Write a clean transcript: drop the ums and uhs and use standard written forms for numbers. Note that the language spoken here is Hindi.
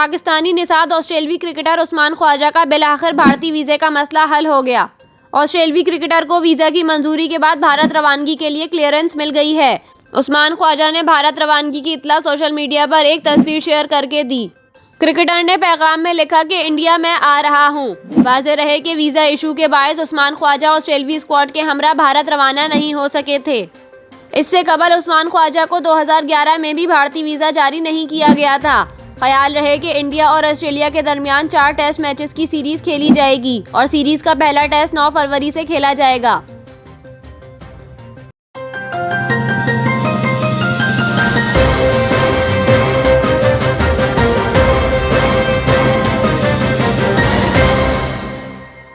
पाकिस्तानी निषाद ऑस्ट्रेलवी क्रिकेटर उस्मान ख्वाजा का बिलाखिर भारतीय वीज़े का मसला हल हो गया। ऑस्ट्रेलवी क्रिकेटर को वीज़ा की मंजूरी के बाद भारत रवानगी के लिए क्लियरेंस मिल गई है। उस्मान ख्वाजा ने भारत रवानगी की इत्तला सोशल मीडिया पर एक तस्वीर शेयर करके दी। क्रिकेटर ने पैगाम में लिखा कि इंडिया में आ रहा हूँ। वाज़ेह रहे कि वीज़ा इशू के बायस उस्मान ख्वाजा ऑस्ट्रेलवी स्क्वाड के हमरा भारत रवाना नहीं हो सके थे। इससे कबल उस्मान ख्वाजा को 2011 में भी भारतीय वीज़ा जारी नहीं किया गया था। ख्याल रहे कि इंडिया और ऑस्ट्रेलिया के दरमियान 4 टेस्ट मैचेस की सीरीज खेली जाएगी और सीरीज का पहला टेस्ट 9 फरवरी से खेला जाएगा।